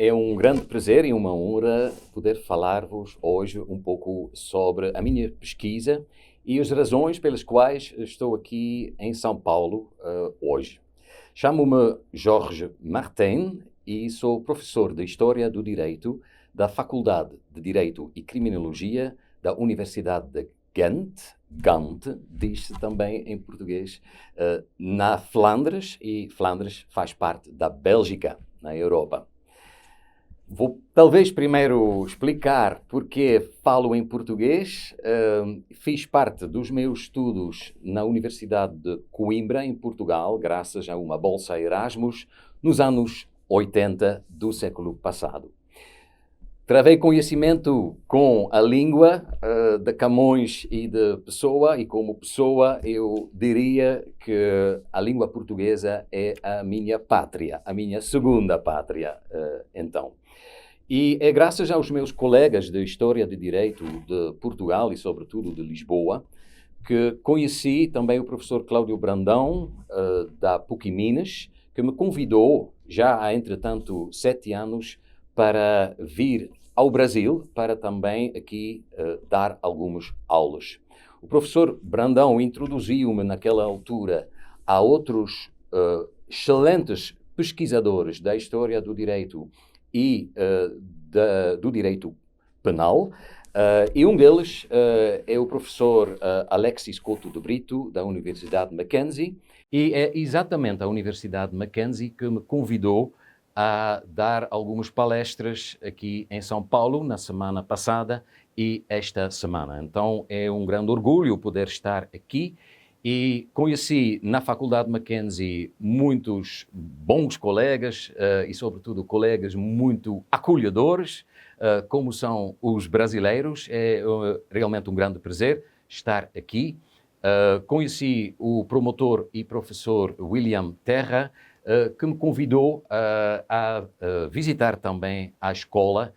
É um grande prazer e uma honra poder falar-vos hoje um pouco sobre a minha pesquisa e as razões pelas quais estou aqui em São Paulo hoje. Chamo-me Jorge Martin e sou professor de História do Direito da Faculdade de Direito e Criminologia da Universidade de Gant, diz-se também em português, na Flandres, e Flandres faz parte da Bélgica, na Europa. Vou talvez primeiro explicar porque falo em português. Fiz parte dos meus estudos na Universidade de Coimbra, em Portugal, graças a uma bolsa Erasmus, nos anos 80 do século passado. Travei conhecimento com a língua de Camões e de Pessoa, e como pessoa eu diria que a língua portuguesa é a minha pátria, a minha segunda pátria, então. E é graças aos meus colegas de História de Direito de Portugal e, sobretudo, de Lisboa, que conheci também o professor Cláudio Brandão, da PUC Minas, que me convidou, já há, entretanto, 7 anos, para vir ao Brasil, para também aqui dar algumas aulas. O professor Brandão introduziu-me, naquela altura, a outros excelentes pesquisadores da história do direito e do direito penal, e um deles é o professor Alexis Couto de Brito, da Universidade Mackenzie, e é exatamente a Universidade Mackenzie que me convidou a dar algumas palestras aqui em São Paulo na semana passada e esta semana. Então é um grande orgulho poder estar aqui. E conheci na Faculdade Mackenzie muitos bons colegas e, sobretudo, colegas muito acolhedores, como são os brasileiros. É realmente um grande prazer estar aqui. Conheci o promotor e professor William Terra, que me convidou a visitar também a escola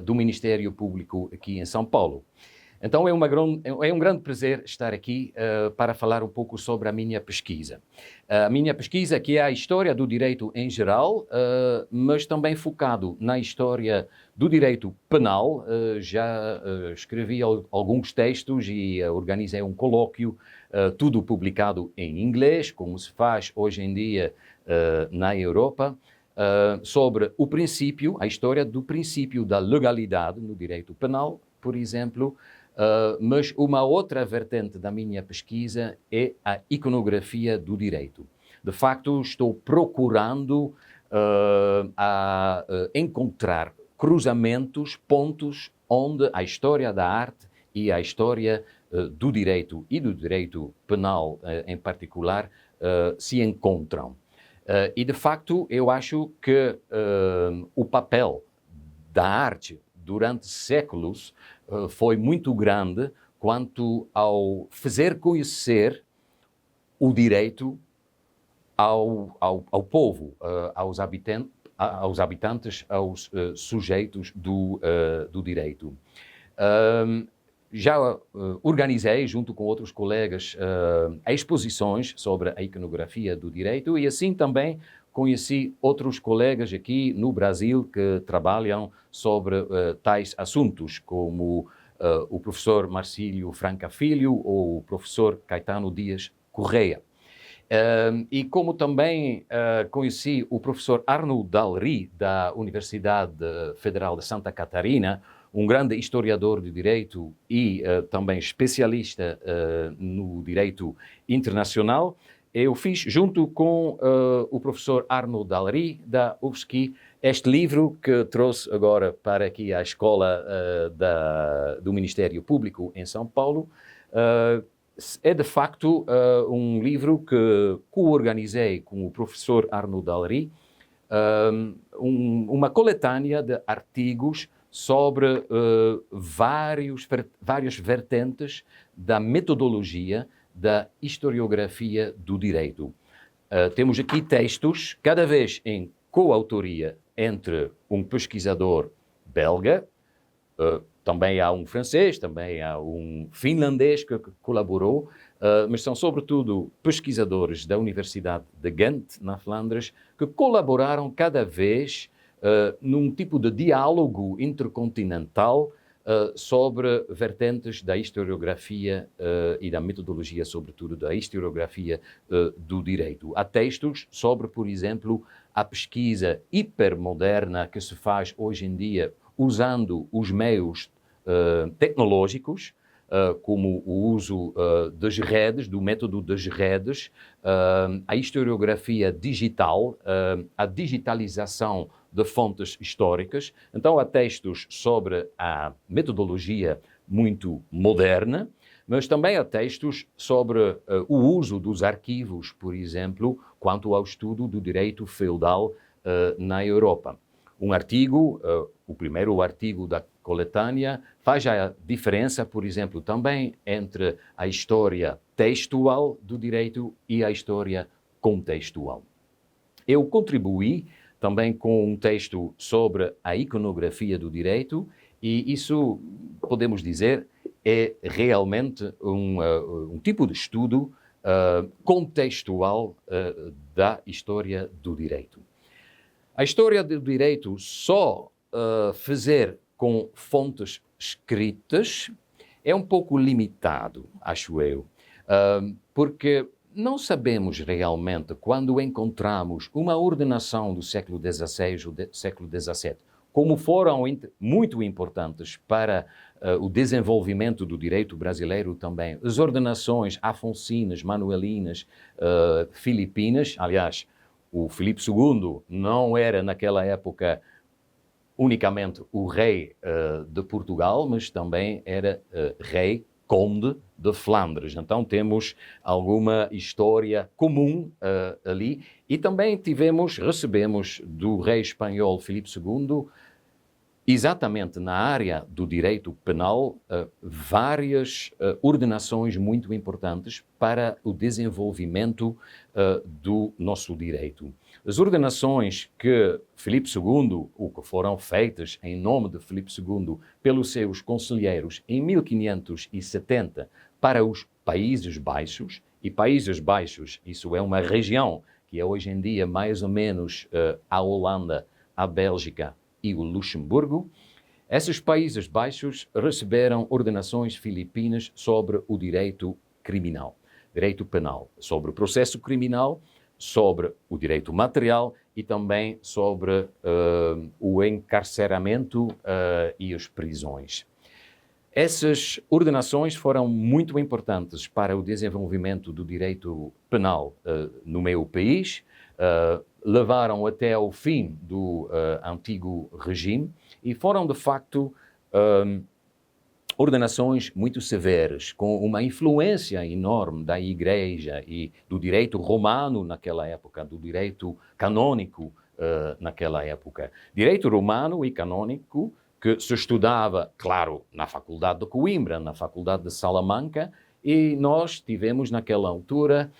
do Ministério Público aqui em São Paulo. Então é um grande prazer estar aqui para falar um pouco sobre a minha pesquisa. A minha pesquisa, que é a história do direito em geral, mas também focado na história do direito penal. Já escrevi alguns textos e organizei um colóquio, tudo publicado em inglês, como se faz hoje em dia na Europa, sobre o princípio, a história do princípio da legalidade no direito penal, por exemplo. Mas uma outra vertente da minha pesquisa é a iconografia do direito. De facto, estou procurando encontrar cruzamentos, pontos onde a história da arte e a história do direito e do direito penal em particular se encontram. E, de facto, eu acho que o papel da arte durante séculos foi muito grande quanto ao fazer conhecer o direito ao povo, aos habitantes, aos sujeitos do direito. Já organizei, junto com outros colegas, exposições sobre a iconografia do direito e assim também conheci outros colegas aqui no Brasil que trabalham sobre tais assuntos, como o professor Marcílio Franca Filho ou o professor Caetano Dias Correia. E como também conheci o professor Arnold Dalry, da Universidade Federal de Santa Catarina, um grande historiador do direito e também especialista no direito internacional, eu fiz, junto com o professor Arnold Dalry, da UFSC, este livro que trouxe agora para aqui a escola do Ministério Público em São Paulo. É, de facto, um livro que co-organizei com o professor Arnold Dalry, uma coletânea de artigos sobre várias vertentes da metodologia da historiografia do direito. Temos aqui textos, cada vez em coautoria entre um pesquisador belga, também há um francês, também há um finlandês que colaborou, mas são sobretudo pesquisadores da Universidade de Ghent, na Flandres, que colaboraram cada vez num tipo de diálogo intercontinental sobre vertentes da historiografia e da metodologia, sobretudo da historiografia do direito. Há textos sobre, por exemplo, a pesquisa hipermoderna que se faz hoje em dia usando os meios tecnológicos, como o uso das redes, do método das redes, a historiografia digital, a digitalização de fontes históricas. Então, há textos sobre a metodologia muito moderna, mas também há textos sobre o uso dos arquivos, por exemplo, quanto ao estudo do direito feudal na Europa. Um artigo, o primeiro artigo da coletânea, faz a diferença, por exemplo, também entre a história textual do direito e a história contextual. Eu contribuí também com um texto sobre a iconografia do direito e isso, podemos dizer, é realmente um tipo de estudo contextual da história do direito. A história do direito só fazer com fontes escritas é um pouco limitado, acho eu, porque não sabemos realmente quando encontramos uma ordenação do século XVI ou do século XVII, como foram muito importantes para o desenvolvimento do direito brasileiro também. As ordenações afonsinas, manuelinas, filipinas, aliás, o Filipe II não era naquela época unicamente o rei de Portugal, mas também era rei conde de Flandres. Então temos alguma história comum ali e também recebemos do rei espanhol Filipe II, exatamente na área do direito penal, várias ordenações muito importantes para o desenvolvimento do nosso direito. As ordenações que Filipe II, ou que foram feitas em nome de Filipe II pelos seus conselheiros em 1570 para os Países Baixos, e Países Baixos, isso é uma região que é hoje em dia mais ou menos a Holanda, a Bélgica e o Luxemburgo, esses Países Baixos receberam ordenações filipinas sobre o direito criminal, direito penal, sobre o processo criminal, sobre o direito material e também sobre o encarceramento e as prisões. Essas ordenações foram muito importantes para o desenvolvimento do direito penal no meu país, levaram até ao fim do antigo regime e foram, de facto, ordenações muito severas, com uma influência enorme da Igreja e do direito romano naquela época, do direito canônico naquela época. Direito romano e canônico que se estudava, claro, na Faculdade de Coimbra, na Faculdade de Salamanca, e nós tivemos naquela altura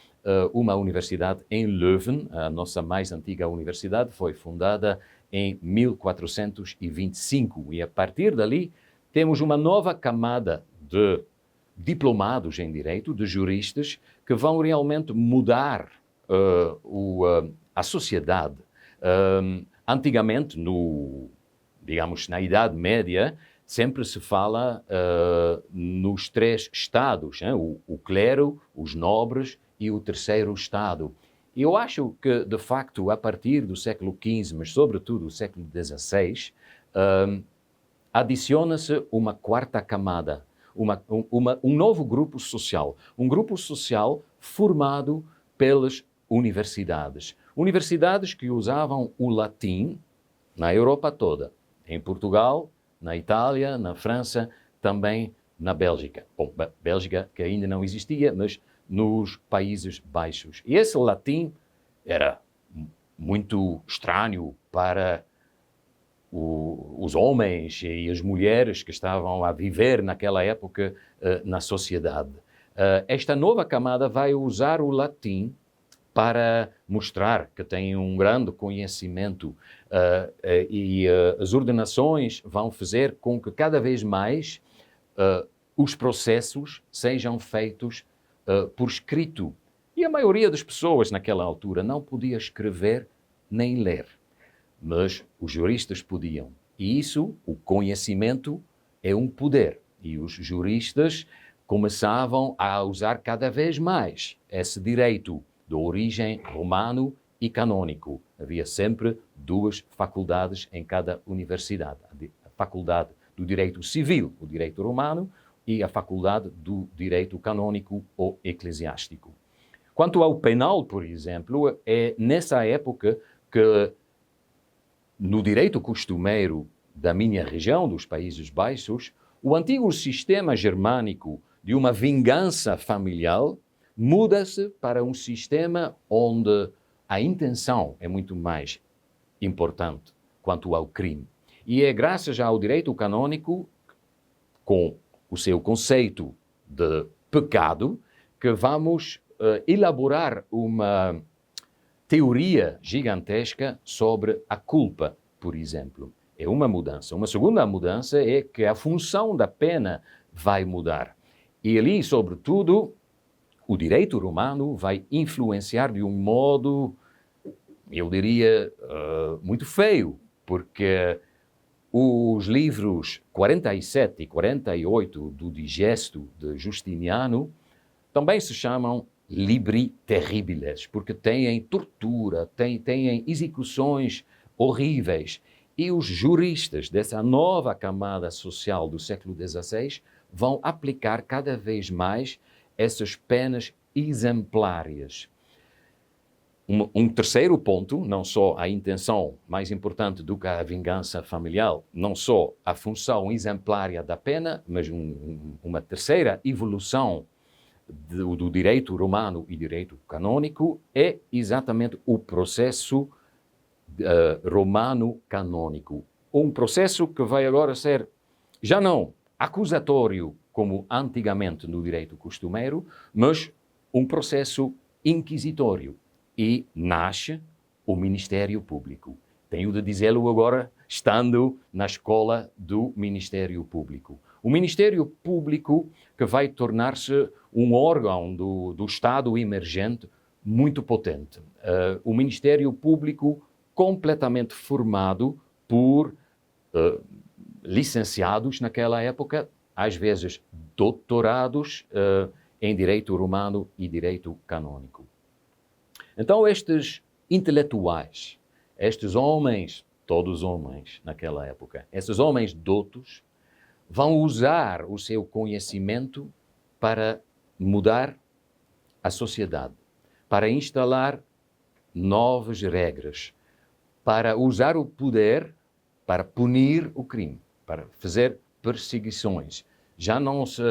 uma universidade em Leuven, a nossa mais antiga universidade, foi fundada em 1425 e a partir dali temos uma nova camada de diplomados em direito, de juristas, que vão realmente mudar a sociedade. Antigamente, digamos, na Idade Média, sempre se fala nos três estados, o clero, os nobres e o terceiro estado. E eu acho que, de facto, a partir do século XV, mas sobretudo do século XVI, adiciona-se uma quarta camada, um novo grupo social. Um grupo social formado pelas universidades. Universidades que usavam o latim na Europa toda. Em Portugal, na Itália, na França, também na Bélgica. Bom, Bélgica que ainda não existia, mas nos Países Baixos. E esse latim era muito estranho para os homens e as mulheres que estavam a viver naquela época na sociedade. Esta nova camada vai usar o latim para mostrar que tem um grande conhecimento e as ordenações vão fazer com que cada vez mais os processos sejam feitos por escrito. E a maioria das pessoas naquela altura não podia escrever nem ler. mas os juristas podiam. E isso, o conhecimento, é um poder. E os juristas começavam a usar cada vez mais esse direito de origem romano e canônico. Havia sempre duas faculdades em cada universidade. A faculdade do direito civil, o direito romano, e a faculdade do direito canônico ou eclesiástico. Quanto ao penal, por exemplo, é nessa época que, no direito costumeiro da minha região, dos Países Baixos, o antigo sistema germânico de uma vingança familiar muda-se para um sistema onde a intenção é muito mais importante quanto ao crime. E é graças ao direito canônico, com o seu conceito de pecado, que vamos elaborar uma teoria gigantesca sobre a culpa, por exemplo. É uma mudança. Uma segunda mudança é que a função da pena vai mudar. E ali, sobretudo, o direito romano vai influenciar de um modo, eu diria, muito feio, porque os livros 47 e 48 do Digesto de Justiniano também se chamam libri terribiles, porque têm tortura, têm execuções horríveis. E os juristas dessa nova camada social do século XVI vão aplicar cada vez mais essas penas exemplárias. Um terceiro ponto, não só a intenção mais importante do que a vingança familiar, não só a função exemplária da pena, mas uma terceira evolução do direito romano e direito canônico é exatamente o processo romano canônico. Um processo que vai agora ser, já não acusatório como antigamente no direito costumeiro, mas um processo inquisitório. E nasce o Ministério Público. Tenho de dizê-lo agora, estando na escola do Ministério Público. O Ministério Público que vai tornar-se um órgão do Estado emergente muito potente. O Ministério Público completamente formado por licenciados naquela época, às vezes doutorados em direito romano e direito canônico. Então estes intelectuais, estes homens, todos homens naquela época, esses homens doutos, vão usar o seu conhecimento para mudar a sociedade, para instalar novas regras, para usar o poder para punir o crime, para fazer perseguições. Já não se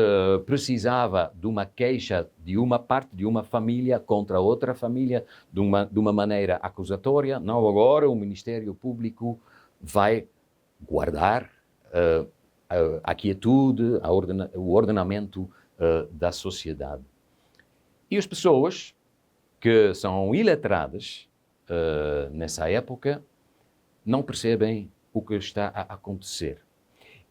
precisava de uma queixa de uma parte de uma família contra outra família de uma maneira acusatória. Não, agora o Ministério Público vai guardar a quietude, o ordenamento da sociedade. E as pessoas que são iletradas nessa época não percebem o que está a acontecer.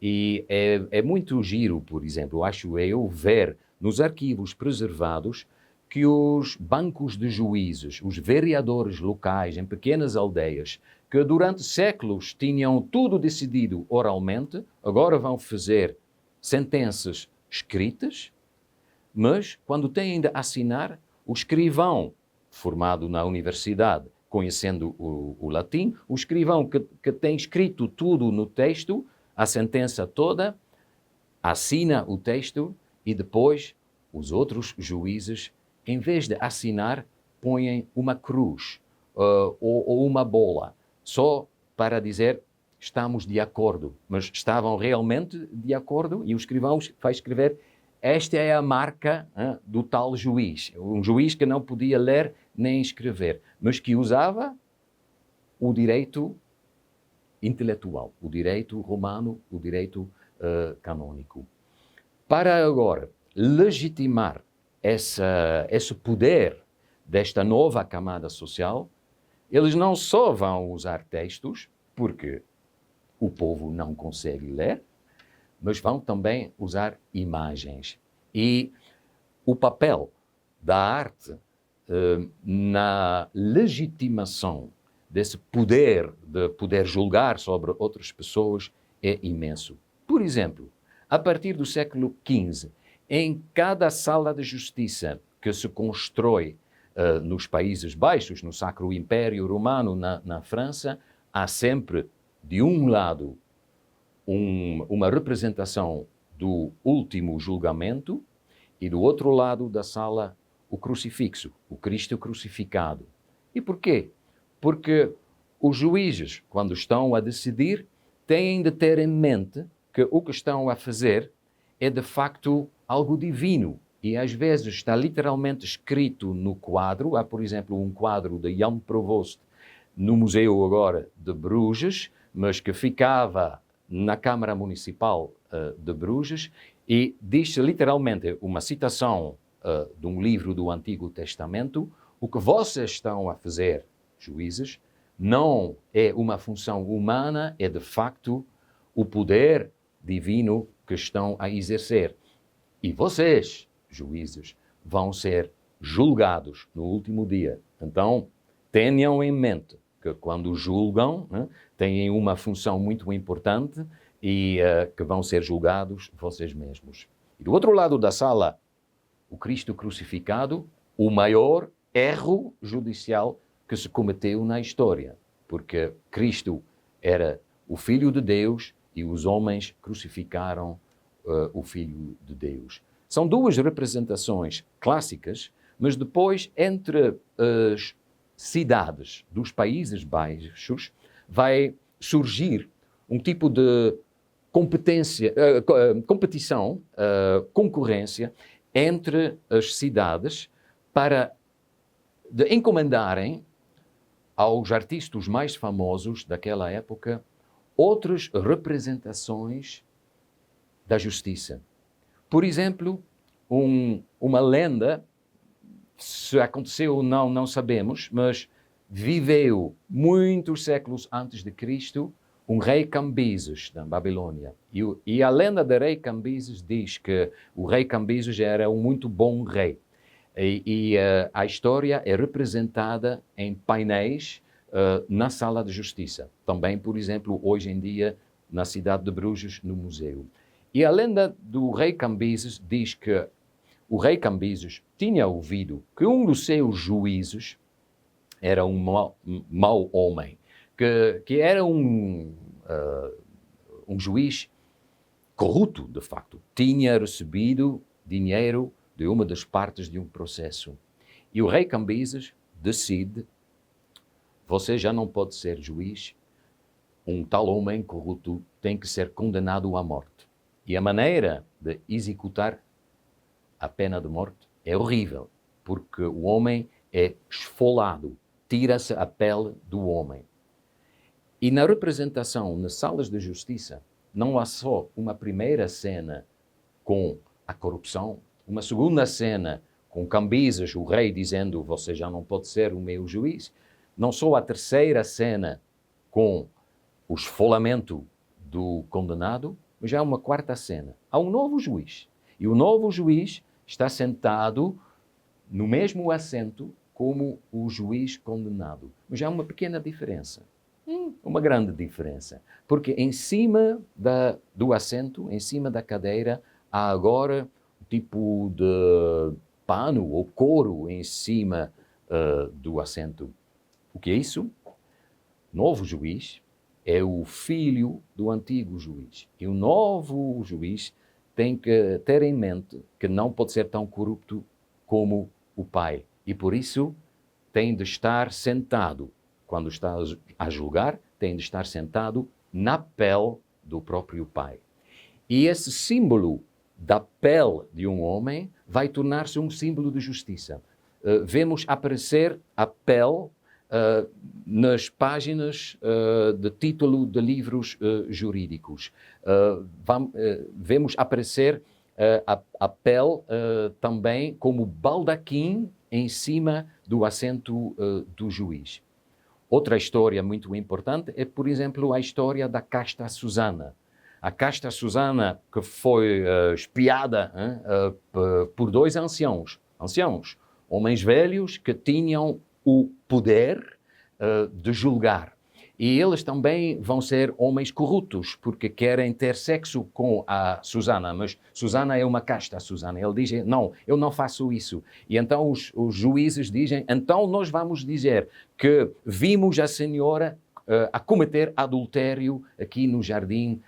E é muito giro, por exemplo, acho eu, ver nos arquivos preservados que os bancos de juízes, os vereadores locais em pequenas aldeias, que durante séculos tinham tudo decidido oralmente, agora vão fazer sentenças escritas, mas quando têm de assinar, o escrivão, formado na universidade, conhecendo o latim, o escrivão que tem escrito tudo no texto, a sentença toda, assina o texto e depois os outros juízes, em vez de assinar, põem uma cruz ou uma bola, só para dizer estamos de acordo. Mas estavam realmente de acordo e o escrivão vai escrever esta é a marca do tal juiz. Um juiz que não podia ler nem escrever, mas que usava o direito intelectual, o direito romano, o direito canônico. Para agora legitimar esse poder desta nova camada social, eles não só vão usar textos, porque o povo não consegue ler, mas vão também usar imagens. E o papel da arte na legitimação desse poder de poder julgar sobre outras pessoas é imenso. Por exemplo, a partir do século XV, em cada sala de justiça que se constrói nos Países Baixos, no Sacro Império Romano, na França, há sempre, de um lado, uma representação do último julgamento e do outro lado da sala o crucifixo, o Cristo crucificado. E por quê? Porque os juízes, quando estão a decidir, têm de ter em mente que o que estão a fazer é de facto algo divino. E às vezes está literalmente escrito no quadro. Há, por exemplo, um quadro de Jan Provoost no Museu agora de Bruges, mas que ficava na Câmara Municipal de Bruges, e diz literalmente uma citação de um livro do Antigo Testamento: o que vocês estão a fazer, juízes, não é uma função humana, é de facto o poder divino que estão a exercer. E vocês, juízes, vão ser julgados no último dia. Então, tenham em mente que quando julgam, né, têm uma função muito importante e que vão ser julgados vocês mesmos. E do outro lado da sala, o Cristo crucificado, o maior erro judicial que se cometeu na história, porque Cristo era o Filho de Deus e os homens crucificaram o Filho de Deus. São duas representações clássicas, mas depois, entre as cidades dos Países Baixos, vai surgir um tipo de competição, concorrência entre as cidades para de encomendarem aos artistas mais famosos daquela época outras representações da justiça. Por exemplo, uma lenda, se aconteceu ou não sabemos, mas viveu muitos séculos antes de Cristo um rei Cambises, da Babilônia. E a lenda do rei Cambises diz que o rei Cambises era um muito bom rei. A história é representada em painéis na sala de justiça. Também, por exemplo, hoje em dia, na cidade de Bruges, no museu. E a lenda do rei Cambises diz que o rei Cambises tinha ouvido que um dos seus juízes era um mau homem, que era um juiz corrupto, de facto. Tinha recebido dinheiro de uma das partes de um processo. E o rei Cambises decide: você já não pode ser juiz, um tal homem corrupto tem que ser condenado à morte. E a maneira de executar a pena de morte é horrível, porque o homem é esfolado, tira-se a pele do homem. E na representação nas salas de justiça, não há só uma primeira cena com a corrupção, uma segunda cena com Cambises, o rei, dizendo: você já não pode ser o meu juiz. Não só a terceira cena com o esfolamento do condenado, mas já há uma quarta cena. Há um novo juiz. E o novo juiz está sentado no mesmo assento como o juiz condenado. Mas há uma pequena diferença. Uma grande diferença. Porque em cima do assento, em cima da cadeira, há agora um tipo de pano ou couro em cima do assento. O que é isso? Novo juiz é o filho do antigo juiz. E o novo juiz tem que ter em mente que não pode ser tão corrupto como o pai. E por isso tem de estar sentado. Quando está a julgar, tem de estar sentado na pele do próprio pai. E esse símbolo da pele de um homem vai tornar-se um símbolo de justiça. Vemos aparecer a pele nas páginas de título de livros jurídicos. Vemos aparecer a pele também como baldaquim em cima do assento do juiz. Outra história muito importante é, por exemplo, a história da casta Susana. A casta Susana que foi espiada por dois anciãos, homens velhos que tinham o poder de julgar. E eles também vão ser homens corruptos, porque querem ter sexo com a Susana, mas Susana é uma casta, Susana. Ele diz, não, eu não faço isso. E então os juízes dizem, então nós vamos dizer que vimos a senhora a cometer adultério aqui no jardim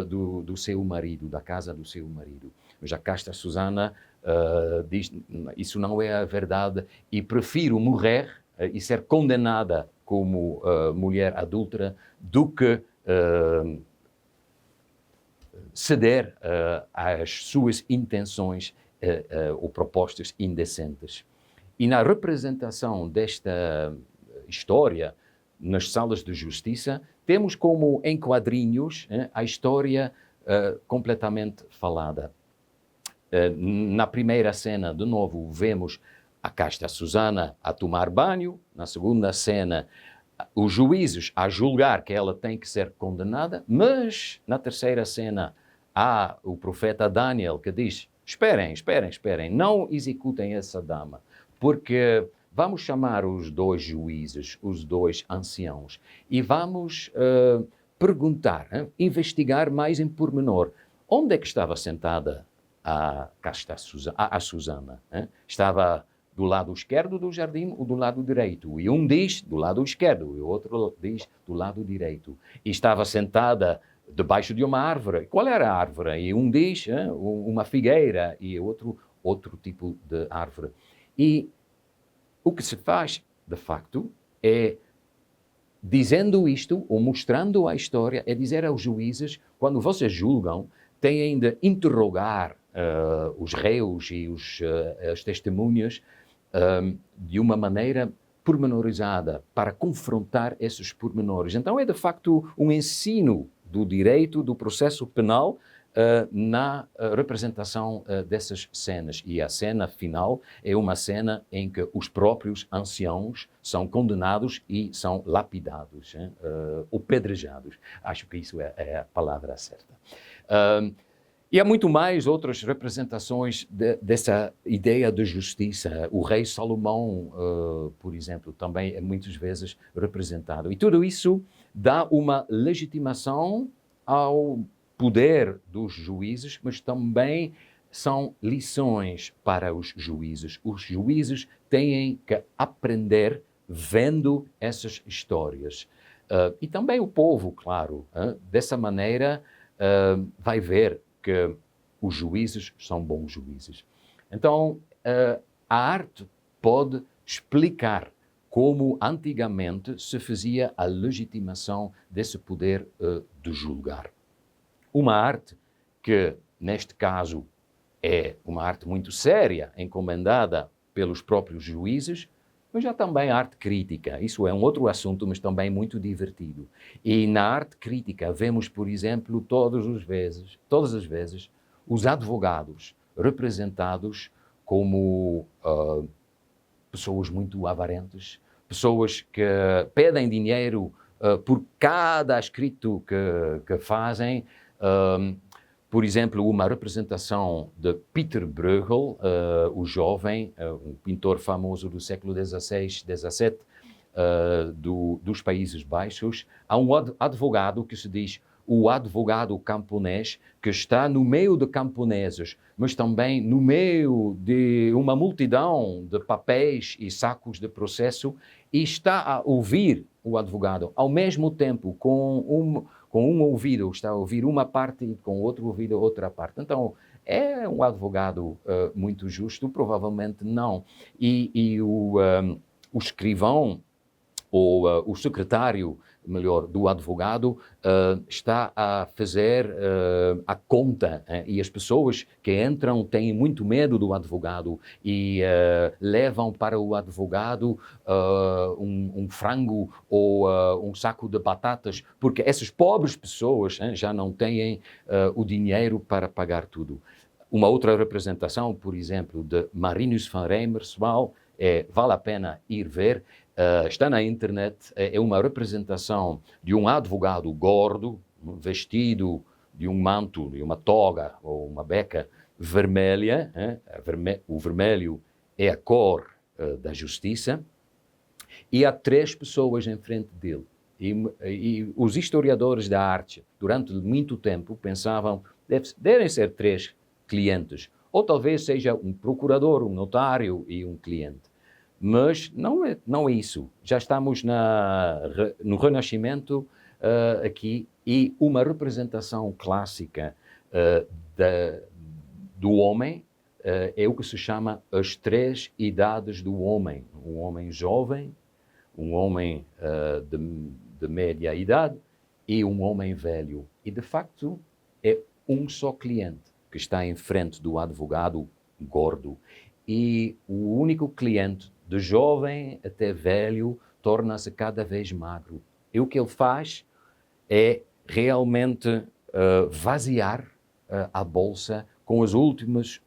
do seu marido, da casa do seu marido. Mas a casta Susana diz, isso não é a verdade e prefiro morrer e ser condenada como mulher adúltera do que ceder às suas intenções ou propostas indecentes. E na representação desta história nas salas de justiça, temos como em quadrinhos a história completamente falada. Na primeira cena, de novo, vemos a casta Susana a tomar banho. Na segunda cena, os juízes a julgar que ela tem que ser condenada. Mas, na terceira cena, há o profeta Daniel que diz, esperem, não executem essa dama, porque vamos chamar os dois juízes, os dois anciãos, e vamos perguntar, investigar mais em pormenor, onde é que estava sentada a Susana? Estava do lado esquerdo do jardim ou do lado direito? E um diz do lado esquerdo e o outro diz do lado direito. E estava sentada debaixo de uma árvore. Qual era a árvore? E um diz uma figueira e outro tipo de árvore. E o que se faz, de facto, é, dizendo isto, ou mostrando a história, é dizer aos juízes, quando vocês julgam, têm de interrogar os réus e as testemunhas de uma maneira pormenorizada, para confrontar esses pormenores. Então é, de facto, um ensino do direito do processo penal na representação dessas cenas. E a cena final é uma cena em que os próprios anciãos são condenados e são lapidados, ou pedrejados. Acho que isso é a palavra certa. E há muito mais outras representações dessa ideia de justiça. O rei Salomão, por exemplo, também é muitas vezes representado. E tudo isso dá uma legitimação ao poder dos juízes, mas também são lições para os juízes. Os juízes têm que aprender vendo essas histórias. E também o povo, claro. Dessa maneira, vai ver que os juízes são bons juízes. Então, a arte pode explicar como antigamente se fazia a legitimação desse poder de julgar. Uma arte que, neste caso, é uma arte muito séria, encomendada pelos próprios juízes, mas há também arte crítica. Isso é um outro assunto, mas também muito divertido. E na arte crítica vemos, por exemplo, todas as vezes, os advogados representados como pessoas muito avarentas, pessoas que pedem dinheiro por cada escrito que fazem. Por exemplo, uma representação de Peter Bruegel, o jovem, um pintor famoso do século XVI, XVII, dos Países Baixos. Há um advogado que se diz o advogado camponês, que está no meio de camponeses, mas também no meio de uma multidão de papéis e sacos de processo, e está a ouvir o advogado, ao mesmo tempo, com um ouvido, está a ouvir uma parte e com outro ouvido outra parte. Então, é um advogado muito justo? Provavelmente não. E o escrivão, ou o secretário, melhor, do advogado, está a fazer a conta, e as pessoas que entram têm muito medo do advogado e levam para o advogado um frango ou um saco de batatas, porque essas pobres pessoas já não têm o dinheiro para pagar tudo. Uma outra representação, por exemplo, de Marinus van Reimerswaal, vale a pena ir ver. Está na internet, é uma representação de um advogado gordo, vestido de um manto, de uma toga ou uma beca vermelha. O vermelho é a cor da justiça. E há três pessoas em frente dele. E os historiadores da arte, durante muito tempo, pensavam devem ser três clientes. Ou talvez seja um procurador, um notário e um cliente. Mas não é isso. Já estamos no Renascimento aqui e uma representação clássica do homem é o que se chama as três idades do homem. Um homem jovem, um homem de média idade e um homem velho. E, de facto, é um só cliente que está em frente do advogado gordo. E o único cliente, de jovem até velho, torna-se cada vez magro. E o que ele faz é realmente vaziar a bolsa com as últimas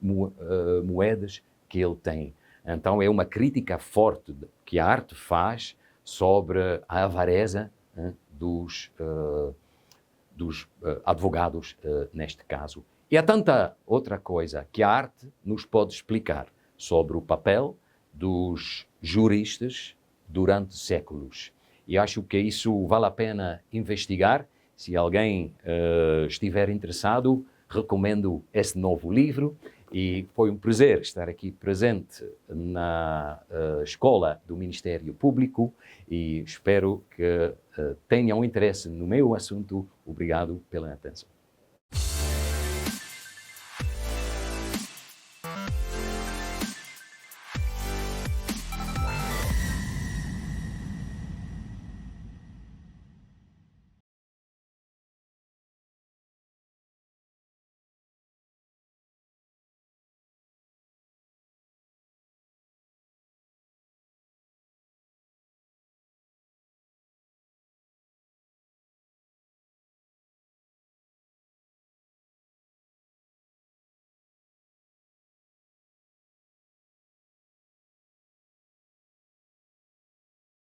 moedas que ele tem. Então é uma crítica forte que a arte faz sobre a avareza dos advogados, neste caso. E há tanta outra coisa que a arte nos pode explicar sobre o papel dos juristas durante séculos. E acho que isso vale a pena investigar. Se alguém estiver interessado, recomendo esse novo livro. E foi um prazer estar aqui presente na Escola do Ministério Público e espero que tenham interesse no meu assunto. Obrigado pela atenção.